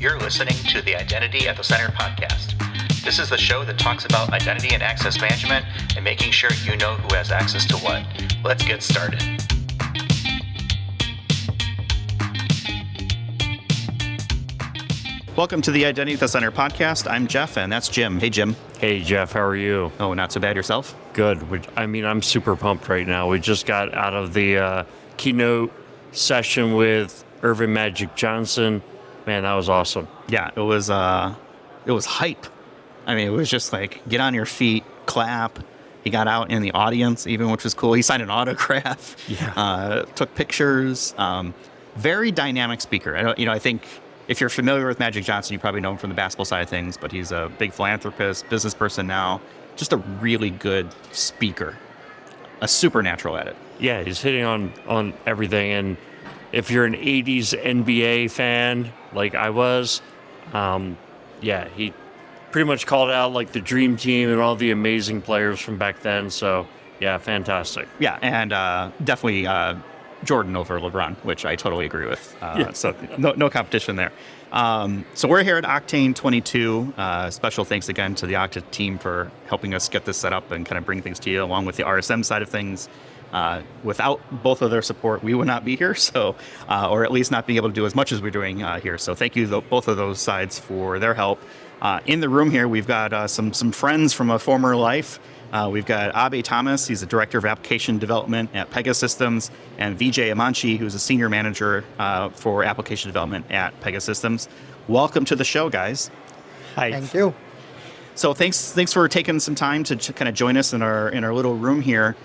You're listening to the Identity at the Center podcast. This is the show that talks about identity and access management and making sure you know who has access to what. Let's get started. Welcome to the Identity at the Center podcast. I'm Jeff, and that's Jim. Hey, Jim. Hey, Jeff. How are you? Oh, not so bad. Yourself? Good. I'm super pumped right now. We just got out of the keynote session with Irvin Magic Johnson. Man, that was awesome. Yeah, it was hype. I mean, it was just like, get on your feet, clap. He got out in the audience even, which was cool. He signed an autograph, took pictures. Very dynamic speaker. I think if you're familiar with Magic Johnson, you probably know him from the basketball side of things, but he's a big philanthropist, business person now. Just a really good speaker. A supernatural at it. Yeah, he's hitting on everything. And if you're an 80s NBA fan like I was, he pretty much called out like the dream team and all the amazing players from back then. So, yeah, fantastic. Yeah, and definitely Jordan over LeBron, which I totally agree with. So no competition there. So we're here at Oktane 22. Special thanks again to the Okta team for helping us get this set up and kind of bring things to you, along with the RSM side of things. Without both of their support, we would not be here, or at least not be able to do as much as we're doing here. So thank you, both of those sides, for their help. In the room here, we've got some friends from a former life. We've got Abhay Thomas, he's the Director of Application Development at Pega Systems, and Vijay Amanchi, who's a Senior Manager for Application Development at Pega Systems. Welcome to the show, guys. Hi. Thank you. So thanks for taking some time to kind of join us in our little room here.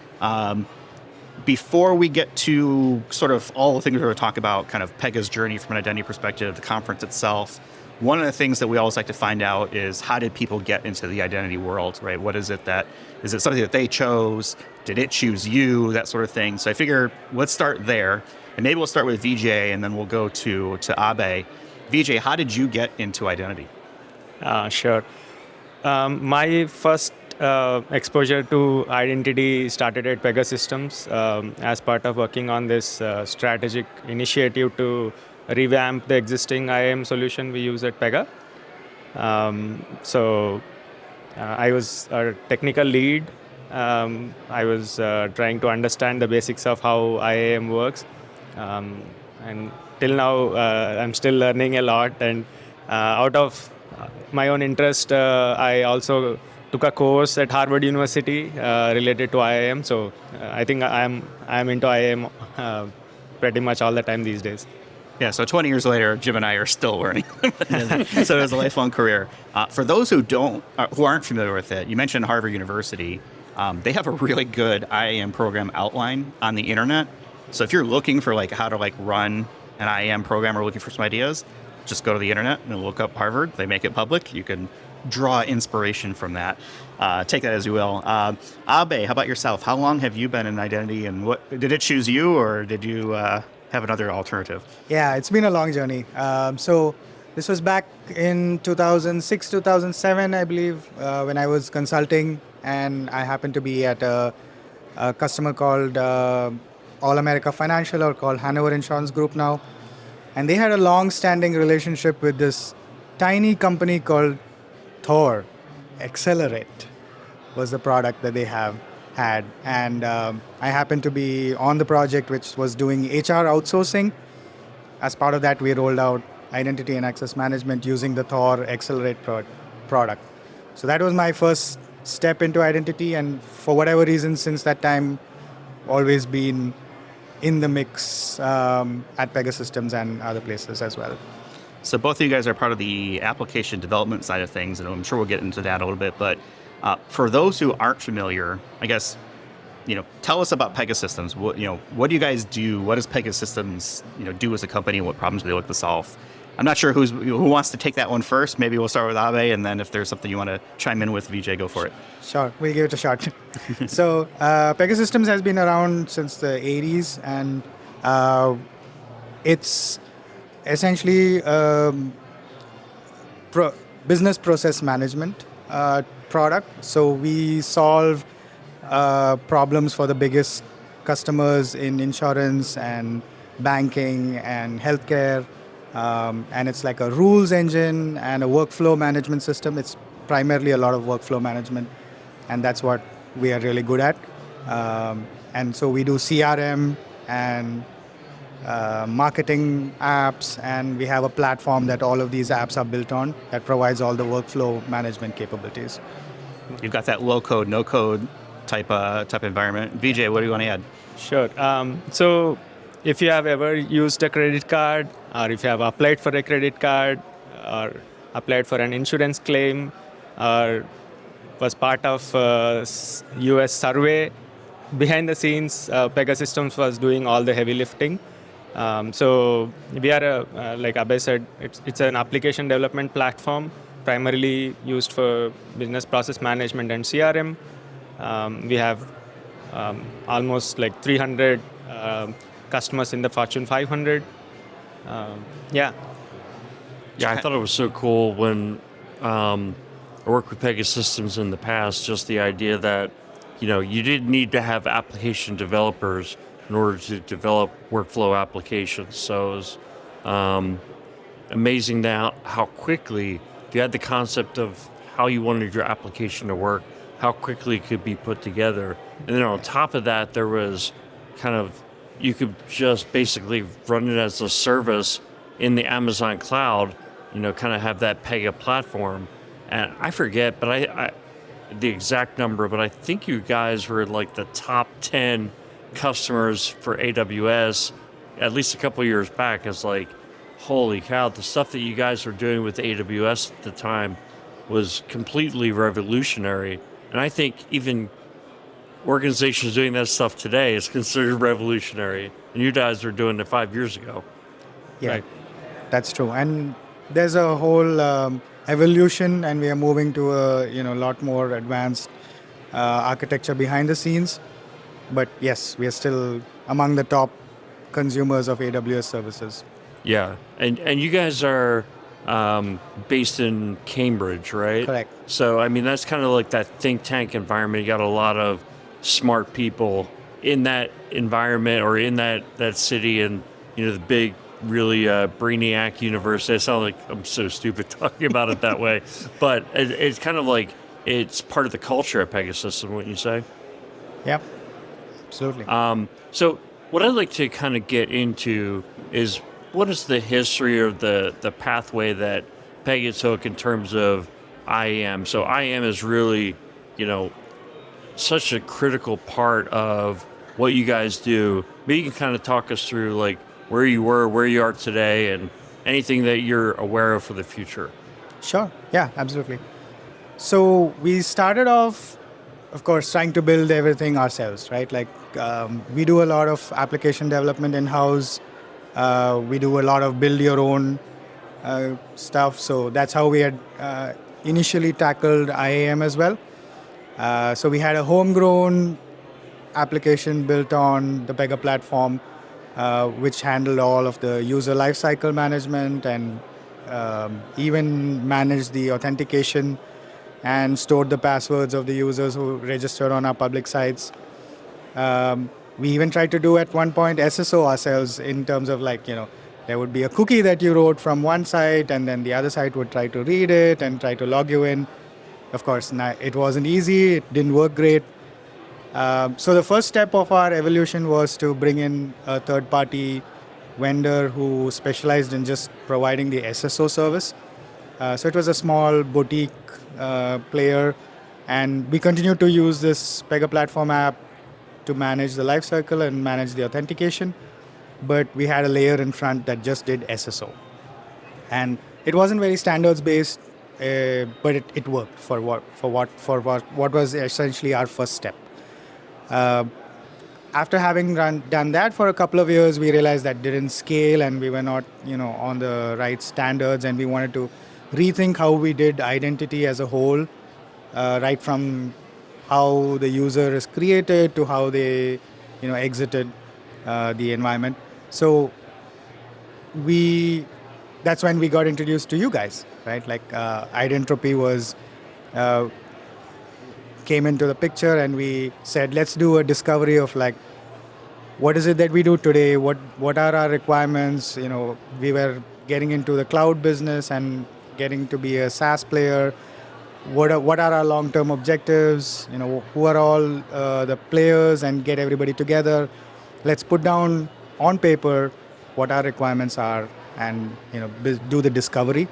Before we get to sort of all the things we're going to talk about, kind of Pega's journey from an identity perspective, the conference itself, one of the things that we always like to find out is, how did people get into the identity world, right? What is it is it something that they chose? Did it choose you? That sort of thing. So I figure let's start there. And maybe we'll start with Vijay and then we'll go to Abhay. Vijay, how did you get into identity? Sure. My first exposure to identity started at Pega Systems as part of working on this strategic initiative to revamp the existing IAM solution we use at Pega. I was a technical lead. I was trying to understand the basics of how IAM works. And till now, I'm still learning a lot. And out of my own interest, I also took a course at Harvard University related to IAM. So I think I'm into IAM pretty much all the time these days. Yeah, so 20 years later, Jim and I are still learning. So it was a lifelong career. For those who aren't familiar with it, you mentioned Harvard University. They have a really good IAM program outline on the internet. So if you're looking for how to run an IAM program or looking for some ideas, just go to the internet and look up Harvard. They make it public. You can draw inspiration from that. Take that as you will. Abhay, how about yourself? How long have you been in identity, and did it choose you, or did you have another alternative? Yeah, it's been a long journey. So this was back in 2006, 2007, I believe, when I was consulting, and I happened to be at a customer called All America Financial, or called Hanover Insurance Group now. And they had a long-standing relationship with this tiny company called Thor. Accelerate was the product that they had. And I happened to be on the project which was doing HR outsourcing. As part of that, we rolled out identity and access management using the Thor Accelerate product. So that was my first step into identity, and for whatever reason, since that time, always been in the mix at Pega Systems and other places as well. So both of you guys are part of the application development side of things, and I'm sure we'll get into that a little bit. But for those who aren't familiar, I guess, tell us about Pega Systems. What do you guys do? What does Pega Systems, do as a company? What problems do they look to solve? I'm not sure who wants to take that one first. Maybe we'll start with Abhay, and then if there's something you want to chime in with, Vijay, go for it. Sure, we'll give it a shot. So Pega Systems has been around since the 80s, and it's essentially business process management product. So we solve problems for the biggest customers in insurance and banking and healthcare and it's like a rules engine and a workflow management system. It's primarily a lot of workflow management, and that's what we are really good at. And so we do CRM and marketing apps, and we have a platform that all of these apps are built on that provides all the workflow management capabilities. You've got that low code, no code type environment. Vijay, what do you want to add? Sure. So if you have ever used a credit card, or if you have applied for a credit card, or applied for an insurance claim, or was part of a US survey, behind the scenes, Pega Systems was doing all the heavy lifting. So we are, like Abhay said, it's an application development platform primarily used for business process management and CRM. We have almost like 300 customers in the Fortune 500. Yeah. Yeah, I thought it was so cool when I worked with Pega Systems in the past, just the idea that, you didn't need to have application developers in order to develop workflow applications. So it was amazing now how quickly, if you had the concept of how you wanted your application to work, how quickly it could be put together. And then on top of that, there was you could just basically run it as a service in the Amazon cloud, kind of have that Pega platform. And I forget, but I the exact number, but I think you guys were like the top 10 customers for AWS, at least a couple of years back. It's like, holy cow, the stuff that you guys were doing with AWS at the time was completely revolutionary. And I think even organizations doing that stuff today is considered revolutionary. And you guys were doing it 5 years ago. Yeah, Right. that's true. And there's a whole evolution, and we are moving to a lot more advanced architecture behind the scenes. But yes, we are still among the top consumers of AWS services. Yeah. And you guys are based in Cambridge, right? Correct. So, I mean, that's kind of like that think tank environment. You got a lot of smart people in that environment or in that city, and, the big, really brainiac university. I sound like I'm so stupid talking about it that way. But it's kind of like it's part of the culture at Pegasus, wouldn't you say? Yep, absolutely. So what I'd like to kind of get into is what is the history or the pathway that Pega took in terms of IAM. So IAM is really, such a critical part of what you guys do. Maybe you can kind of talk us through like where you were, where you are today, and anything that you're aware of for the future. Sure. Yeah, absolutely. So we started off, of course, trying to build everything ourselves, right? Like we do a lot of application development in-house. We do a lot of build your own stuff. So that's how we had initially tackled IAM as well. So we had a homegrown application built on the Pega platform, which handled all of the user lifecycle management and even managed the authentication and stored the passwords of the users who registered on our public sites. We even tried to do at one point SSO ourselves in terms of there would be a cookie that you wrote from one site, and then the other site would try to read it and try to log you in. Of course, it wasn't easy. It didn't work great. So the first step of our evolution was to bring in a third-party vendor who specialized in just providing the SSO service. So it was a small boutique player, and we continued to use this Pega platform app to manage the lifecycle and manage the authentication. But we had a layer in front that just did SSO, and it wasn't very standards-based, but it worked for what was essentially our first step. After having done that for a couple of years, we realized that didn't scale, and we were not, on the right standards, and we wanted to rethink how we did identity as a whole, right from how the user is created to how they, exited the environment. So that's when we got introduced to you guys, right? Like Identropy came into the picture, and we said, let's do a discovery of what is it that we do today? What are our requirements? We were getting into the cloud business and getting to be a SaaS player. What are our long-term objectives? Who are all the players, and get everybody together. Let's put down on paper what our requirements are, and do the discovery,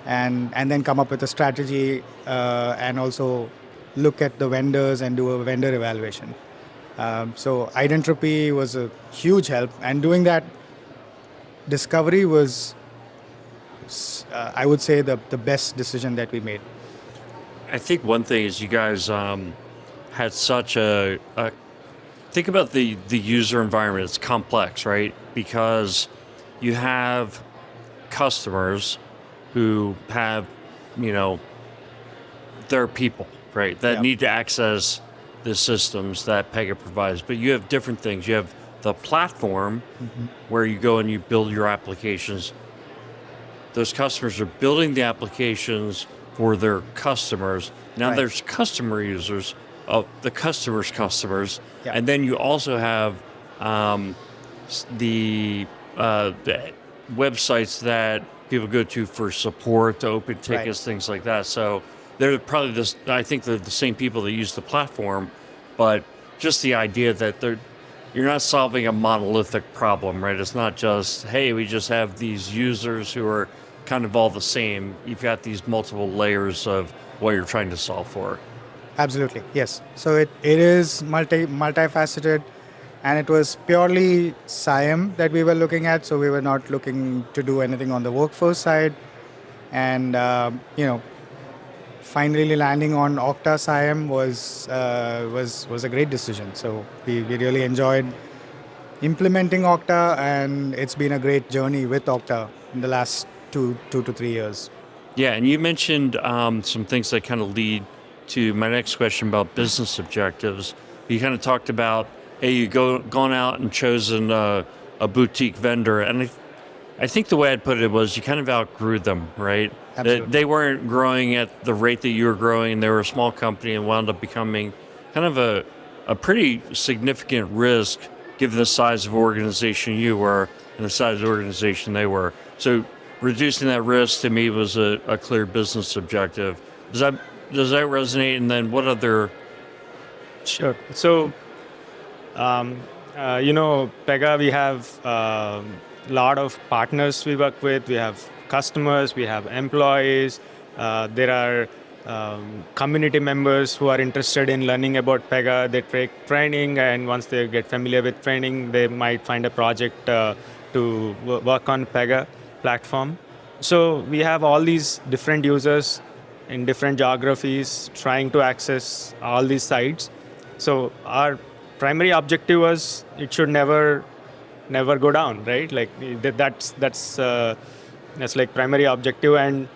and then come up with a strategy, and also look at the vendors and do a vendor evaluation. So Identropy was a huge help, and doing that discovery was, I would say, the best decision that we made. I think one thing is you guys had such a think about the user environment. It's complex, right? Because you have customers who have, their people, right, that need to access the systems that Pega provides. But you have different things. You have the platform where you go and you build your applications. Those customers are building the applications for their customers. Now there's customer users of the customer's customers. And then you also have the websites that people go to for support, to open tickets, things like that. So they're probably I think they're the same people that use the platform, but just the idea that you're not solving a monolithic problem, right? It's not just, hey, we just have these users who are kind of all the same. You've got these multiple layers of what you're trying to solve for. Absolutely, yes. So it is multifaceted, and it was purely SIAM that we were looking at. So we were not looking to do anything on the workforce side, and finally landing on Okta SIAM was a great decision. So we really enjoyed implementing Okta, and it's been a great journey with Okta in the last two to 3 years. Yeah, and you mentioned some things that kind of lead to my next question about business objectives. You kind of talked about, hey, you gone out and chosen a boutique vendor, and I think the way I'd put it was you kind of outgrew them, right? Absolutely. They weren't growing at the rate that you were growing. They were a small company and wound up becoming kind of a pretty significant risk given the size of organization you were and the size of the organization they were. So reducing that risk to me was a clear business objective. Does that resonate? And then what other? Sure. So, Pega, we have a lot of partners we work with. We have customers, we have employees. There are community members who are interested in learning about Pega. They take training, and once they get familiar with training, they might find a project to work on Pega platform. So we have all these different users in different geographies trying to access all these sites. So our primary objective was it should never go down, right? Like that's like primary objective, and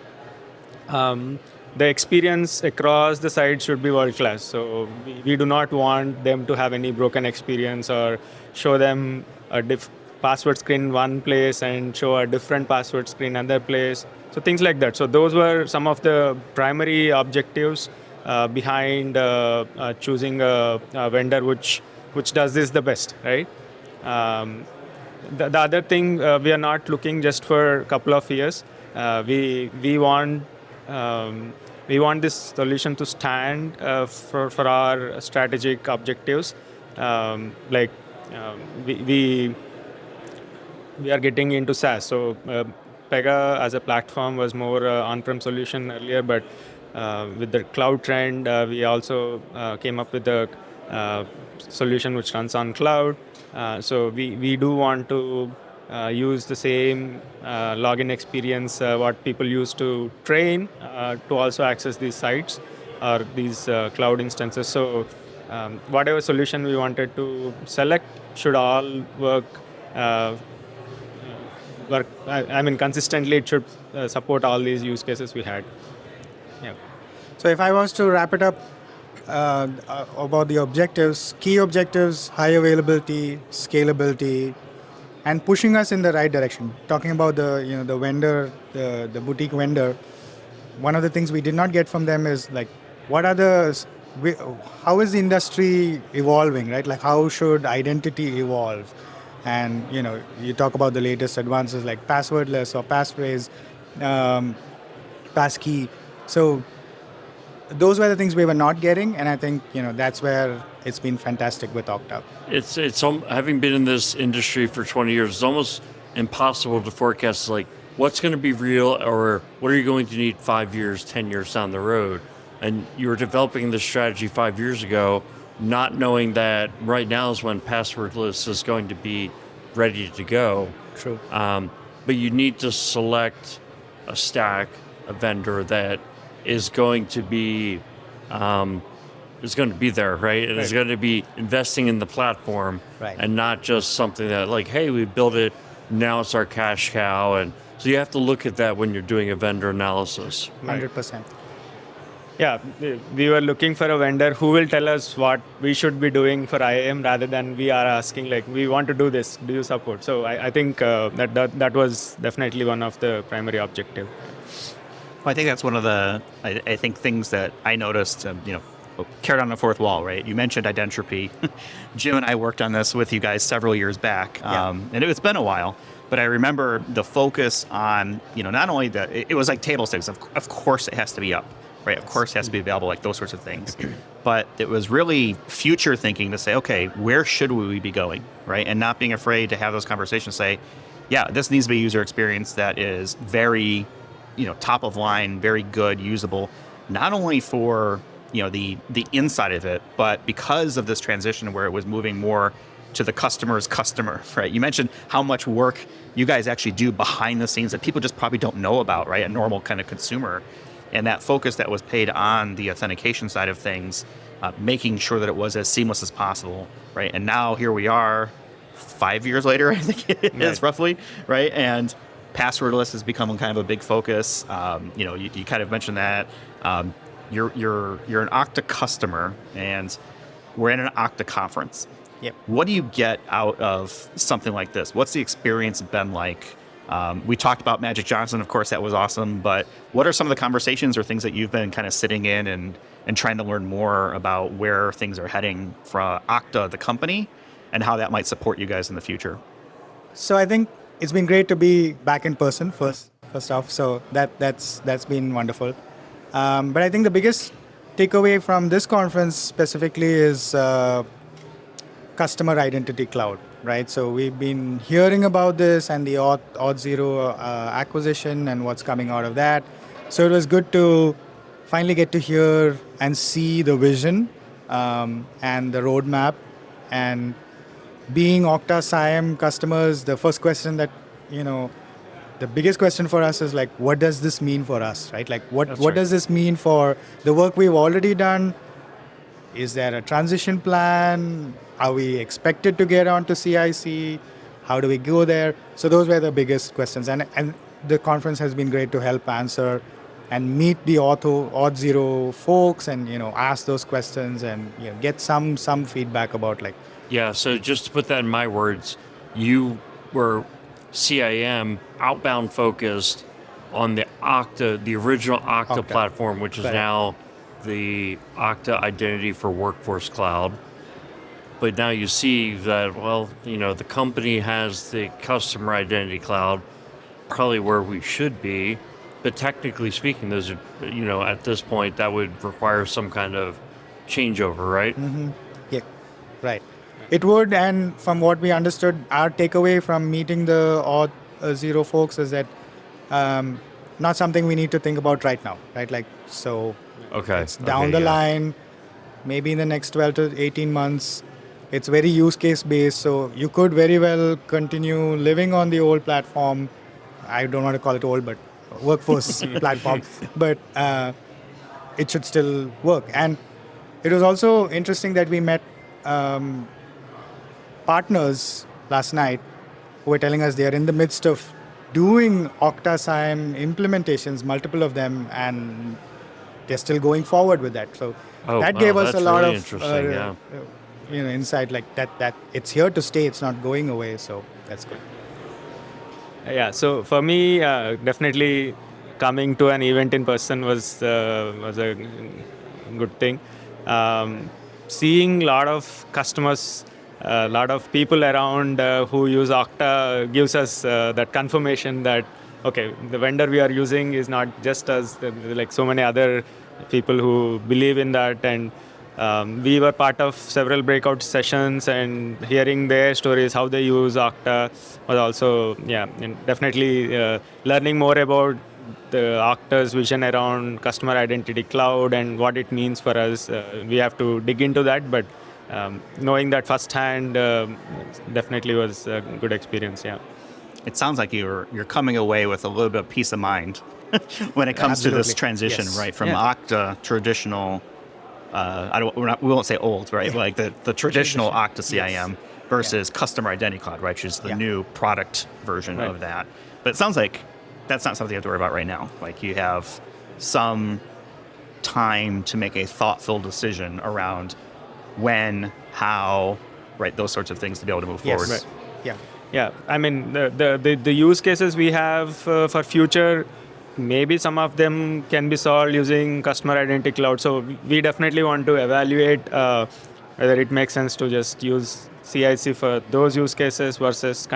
the experience across the site should be world class. So we do not want them to have any broken experience or show them a password screen in one place and show a different password screen another place. So things like that. So those were some of the primary objectives behind choosing a vendor which does this the best, right? The other thing, we are not looking just for a couple of years. We want this solution to stand for our strategic objectives. We are getting into SaaS. So Pega as a platform was more on-prem solution earlier, but with the cloud trend, we also came up with a solution which runs on cloud. So we do want to use the same login experience what people use to train to also access these sites or these cloud instances. So whatever solution we wanted to select should all work. Consistently it should support all these use cases we had. Yeah. So if I was to wrap it up about the objectives, key objectives: high availability, scalability, and pushing us in the right direction. Talking about the vendor, the boutique vendor, one of the things we did not get from them is like, how is the industry evolving, right? Like, how should identity evolve? And you talk about the latest advances like passwordless or passphrase, um, passkey. So those were the things we were not getting, and I think that's where it's been fantastic with Okta. It's having been in this industry for 20 years, it's almost impossible to forecast like what's going to be real or what are you going to need 5 years, 10 years down the road. And you were developing this strategy 5 years ago, not knowing that right now is when passwordless is going to be ready to go. True. But you need to select a stack, a vendor that is going to be there, right? And is going to be investing in the platform, Right. and not just something that like, hey, we built it, now it's our cash cow. And so you have to look at that when you're doing a vendor analysis. 100%. Yeah, we were looking for a vendor who will tell us what we should be doing for IAM rather than we are asking like, we want to do this, do you support? So I think that was definitely one of the primary objective. Well, I think that's one of the, I think things that I noticed, carried on the fourth wall, right? You mentioned Identropy. Jim and I worked on this with you guys several years back, and it's been a while. But I remember the focus on, not only it was like table stakes. Of course it has to be up, right? Of course it has to be available, like those sorts of things. But it was really future thinking to say, okay, where should we be going, right? And not being afraid to have those conversations, say, yeah, this needs to be a user experience that is very, top of line, very good, usable, not only for, the inside of it, but because of this transition where it was moving more to the customer's customer, right? You mentioned how much work you guys actually do behind the scenes that people just probably don't know about, right? A normal kind of consumer. And that focus that was paid on the authentication side of things, making sure that it was as seamless as possible, right? And now here we are, 5 years later, I think it is roughly, right? And passwordless has become kind of a big focus. You kind of mentioned that. You're an Okta customer, and we're in an Okta conference. Yep. What do you get out of something like this? What's the experience been like? We talked about Magic Johnson, of course, that was awesome. But what are some of the conversations or things that you've been kind of sitting in and trying to learn more about where things are heading for Okta, the company, and how that might support you guys in the future? So I think it's been great to be back in person first off. So that's been wonderful. But I think the biggest takeaway from this conference specifically is customer identity cloud, right? So we've been hearing about this and the Auth0 acquisition and what's coming out of that. So it was good to finally get to hear and see the vision and the roadmap. And being Okta SIAM customers, the first question that, the biggest question for us is like, what does this mean for us, right? Like, what does this mean for the work we've already done? Is there a transition plan? Are we expected to get onto CIC? How do we go there? So those were the biggest questions. And the conference has been great to help answer and meet the Auth0 folks and, ask those questions and get some feedback about like. Yeah, so just to put that in my words, you were CIM outbound focused on the Okta, the original Okta platform, which is now the Okta Identity for Workforce Cloud. But now you see that, the company has the customer identity cloud, probably where we should be. But technically speaking, those are, at this point, that would require some kind of changeover, right? Mm-hmm. Yeah, right. It would, and from what we understood, our takeaway from meeting the Auth0 folks is that not something we need to think about right now, right? Like, so it's down the line, maybe in the next 12 to 18 months. It's very use case based, so you could very well continue living on the old platform. I don't want to call it old, but workforce platform, but it should still work. And it was also interesting that we met partners last night who were telling us they are in the midst of doing Okta SIAM implementations, multiple of them, and they're still going forward with that. So that gave us a lot of insight, like that it's here to stay, it's not going away. So that's good. Yeah, so for me, definitely coming to an event in person was a good thing. Seeing a lot of customers a lot of people around who use Okta gives us that confirmation that, okay, the vendor we are using is not just us, like so many other people who believe in that. And we were part of several breakout sessions, and hearing their stories, how they use Okta was also, and definitely learning more about the Okta's vision around customer identity cloud and what it means for us. We have to dig into that, but knowing that firsthand definitely was a good experience. Yeah. It sounds like you're coming away with a little bit of peace of mind when it comes to this Absolutely. transition, Yes. right? From Okta traditional, we won't say old, right? Like the traditional Okta CIM versus customer identity cloud, right? Which is the new product version of that. But it sounds like that's not something you have to worry about right now. Like you have some time to make a thoughtful decision around when, how, right? Those sorts of things to be able to move forward. Yes. Yeah. Yeah, I mean the use cases we have for future, maybe some of them can be solved using customer identity cloud. So we definitely want to evaluate whether it makes sense to just use CIC for those use cases versus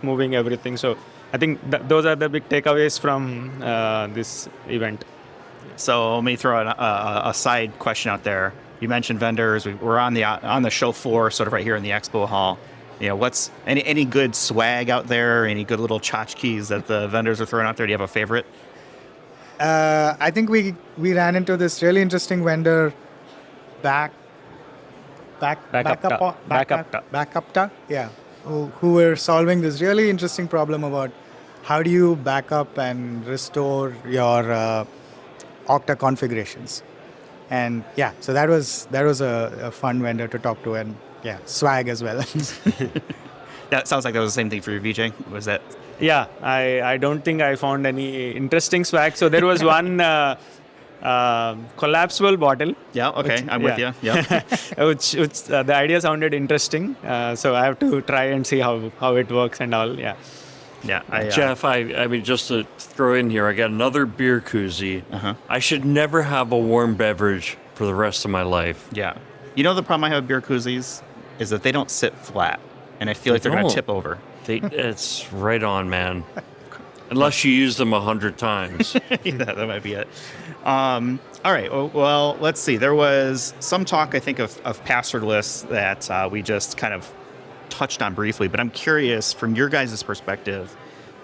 moving everything. So I think those are the big takeaways from this event. So let me throw a side question out there. You mentioned vendors. We're on the show floor, sort of right here in the expo hall. You know, what's any good swag out there? Any good little tchotchkes that the vendors are throwing out there? Do you have a favorite? I think we ran into this really interesting vendor, Backupta, yeah, who were solving this really interesting problem about how do you back up and restore your Okta configurations. And yeah, so that was a fun vendor to talk to, and yeah, swag as well. That sounds like that was the same thing for you, Vijay. Was that? Yeah, I don't think I found any interesting swag. So there was one collapsible bottle. Yeah, okay, I'm with you. Yeah. which the idea sounded interesting. So I have to try and see how it works and all. Yeah. Yeah. Jeff, I mean, just to throw in here, I got another beer koozie. I should never have a warm beverage for the rest of my life. Yeah. You know the problem I have with beer koozies is that they don't sit flat, and I feel like they're going to tip over. It's right on, man. Unless you use them 100 times. Yeah, that might be it. All right. Well, let's see. There was some talk, I think, of passwordless that we just kind of touched on briefly, but I'm curious from your guys' perspective,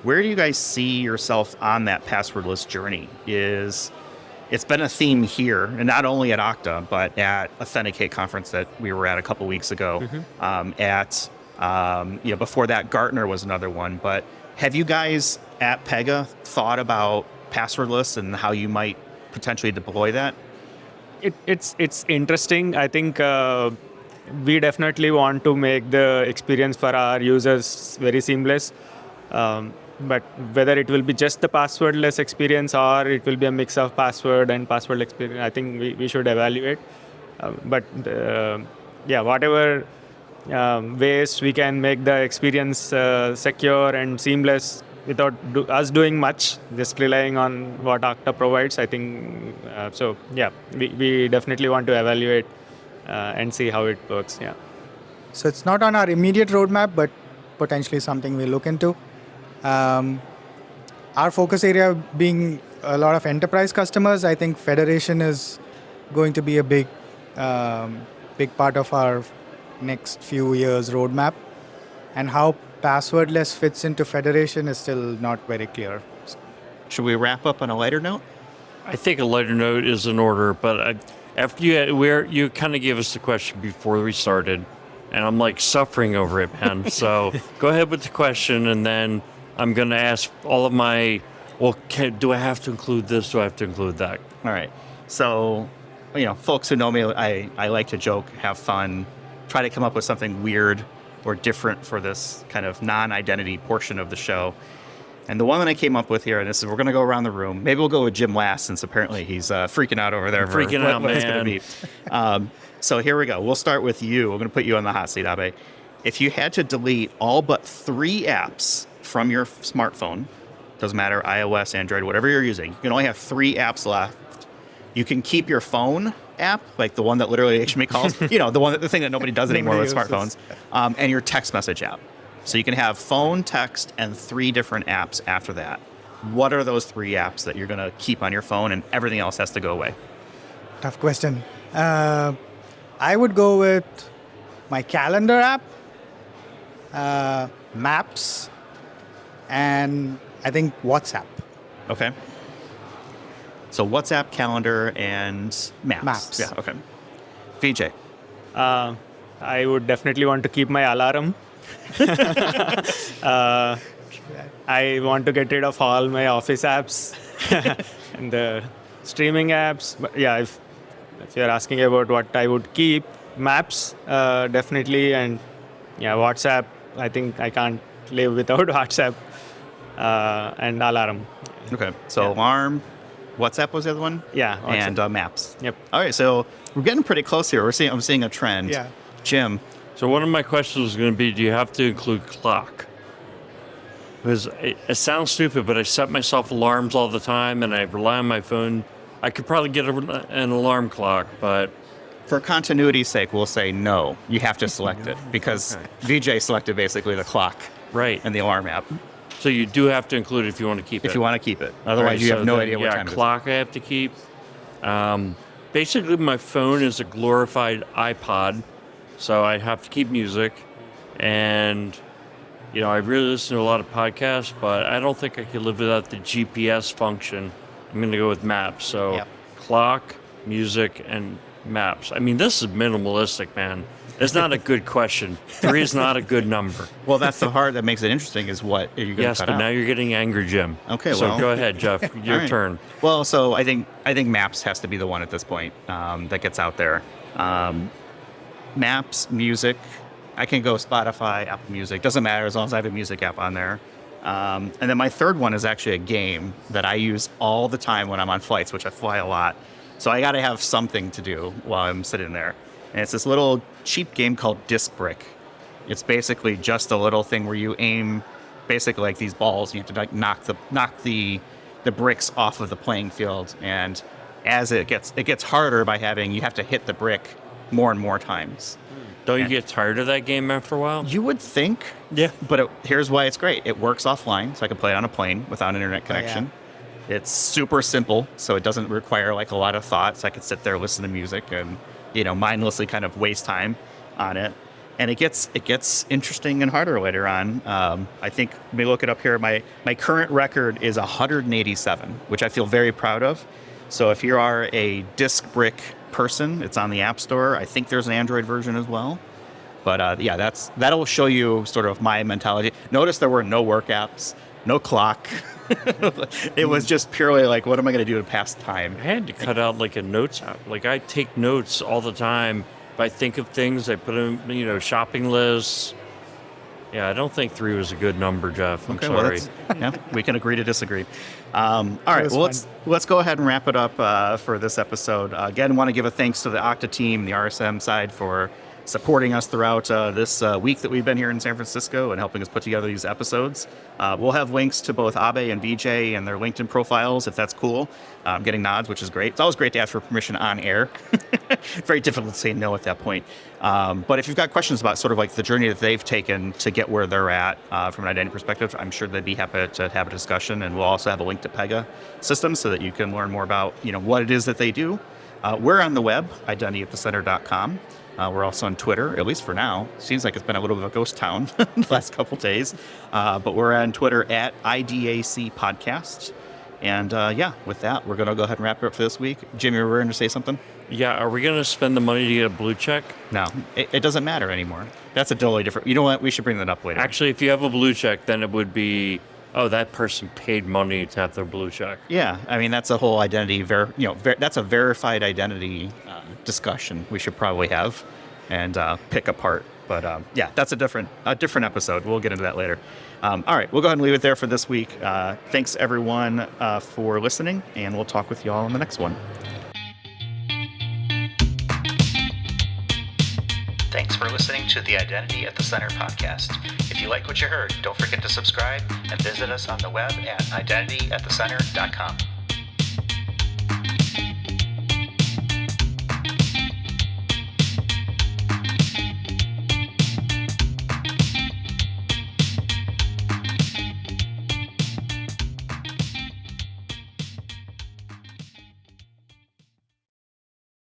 where do you guys see yourself on that passwordless journey? It's been a theme here, and not only at Okta, but at Authenticate conference that we were at a couple weeks ago. Before that, Gartner was another one. But have you guys at Pega thought about passwordless and how you might potentially deploy that? It's interesting. I think we definitely want to make the experience for our users very seamless. But whether it will be just the passwordless experience or it will be a mix of password and password experience, I think we should evaluate. Whatever ways we can make the experience secure and seamless without us doing much, just relying on what Okta provides, I think. We definitely want to evaluate and see how it works. Yeah. So it's not on our immediate roadmap, but potentially something we look into. Our focus area being a lot of enterprise customers, I think federation is going to be a big part of our next few years roadmap. And how passwordless fits into federation is still not very clear. Should we wrap up on a lighter note? I think a lighter note is in order, but after you kind of gave us the question before we started, and I'm like suffering over it, man. So go ahead with the question, and then I'm going to ask all of my, do I have to include this? Do I have to include that? All right. So, folks who know me, I like to joke, have fun, try to come up with something weird or different for this kind of non-identity portion of the show. And the one that I came up with here, and this is, we're going to go around the room. Maybe we'll go with Jim last, since apparently he's freaking out over there. Freaking out, what it's man. going to be. So here we go. We'll start with you. We're going to put you on the hot seat, Abhay. If you had to delete all but 3 apps from your smartphone, doesn't matter, iOS, Android, whatever you're using, you can only have 3 apps left. You can keep your phone app, like the one that literally actually make calls, the thing that nobody does anymore with Nobody smartphones, uses. and your text message app. So you can have phone, text, and 3 different apps after that. What are those 3 apps that you're going to keep on your phone and everything else has to go away? Tough question. I would go with my calendar app, Maps, and I think WhatsApp. Okay. So WhatsApp, calendar, and maps. Maps. Yeah, okay. VJ. I would definitely want to keep my alarm. I want to get rid of all my office apps and the streaming apps. But yeah, if you're asking about what I would keep, Maps definitely, and yeah, WhatsApp. I think I can't live without WhatsApp and alarm. Okay. So alarm, WhatsApp was the other one? Yeah, And WhatsApp. maps. Yep. All right. So we're getting pretty close here. I'm seeing a trend. Yeah. Jim. So one of my questions was going to be, do you have to include clock? Because it sounds stupid, but I set myself alarms all the time, and I rely on my phone. I could probably get an alarm clock, but For continuity's sake, we'll say no. You have to select it because VJ selected basically the clock right. and the alarm app So you do have to include it if you want to keep it. if you want to keep it. All Otherwise, right, you so have no then, idea what time it is. clock I have to keep. Basically, my phone is a glorified iPod, so I have to keep music. And, I really listen to a lot of podcasts, but I don't think I could live without the GPS function. I'm going to go with maps. So Yep. clock, music, and maps. I mean, this is minimalistic, man. It's not a good question. 3 is not a good number. Well, that's the part that makes it interesting is what are you going to Yes, cut but out? now you're getting angry, Jim. Okay, so well. go ahead, Jeff. Your All right. turn. Well, so I think Maps has to be the one at this point that gets out there. Maps, music. I can go Spotify, Apple Music. Doesn't matter as long as I have a music app on there. And then my third one is actually a game that I use all the time when I'm on flights, which I fly a lot. So I got to have something to do while I'm sitting there. And it's this little cheap game called Disc Brick. It's basically just a little thing where you aim basically like these balls. You have to like knock the bricks off of the playing field. And as it gets harder by you have to hit the brick more and more times. Don't you get tired of that game after a while? You would think, Yeah. but here's why it's great. It works offline, so I can play it on a plane without an internet connection. It's super simple, so it doesn't require like a lot of thought. So I could sit there, listen to music, and mindlessly kind of waste time on it. And it gets interesting and harder later on. I think let me look it up here. My current record is 187, which I feel very proud of. So if you are a Disc Brick person, it's on the App Store. I think there's an Android version as well. But that'll show you sort of my mentality. Notice there were no work apps, no clock. It was just purely like, what am I going to do to pass time? I had to cut out like a notes app. Like I take notes all the time. If I think of things, I put them, shopping lists. Yeah, I don't think 3 was a good number, Jeff. I'm sorry. Well, we can agree to disagree. All right, was well, fun. let's go ahead and wrap it up for this episode. Again, want to give a thanks to the Okta team, the RSM side, for supporting us throughout this week that we've been here in San Francisco and helping us put together these episodes. We'll have links to both Abhay and Vijay and their LinkedIn profiles, if that's cool. I'm getting nods, which is great. It's always great to ask for permission on air. Very difficult to say no at that point. But if you've got questions about sort of like the journey that they've taken to get where they're at from an identity perspective, I'm sure they'd be happy to have a discussion. And we'll also have a link to Pega systems so that you can learn more about what it is that they do. We're on the web, identityattthecenter.com. We're also on Twitter, at least for now. Seems like it's been a little bit of a ghost town the last couple days. But we're on Twitter at IDAC Podcast. And with that, we're going to go ahead and wrap it up for this week. Jimmy, you were going to say something? Yeah, are we going to spend the money to get a blue check? No, it doesn't matter anymore. That's a totally different. You know what? We should bring that up later. Actually, if you have a blue check, then it would be, that person paid money to have their blue check. Yeah, I mean that's a whole identity. That's a verified identity discussion we should probably have and pick apart. But that's a different episode. We'll get into that later. All right, we'll go ahead and leave it there for this week. Thanks everyone for listening, and we'll talk with you all in the next one. Thanks for listening to the Identity at the Center podcast. If you like what you heard, don't forget to subscribe and visit us on the web at identityattthecenter.com.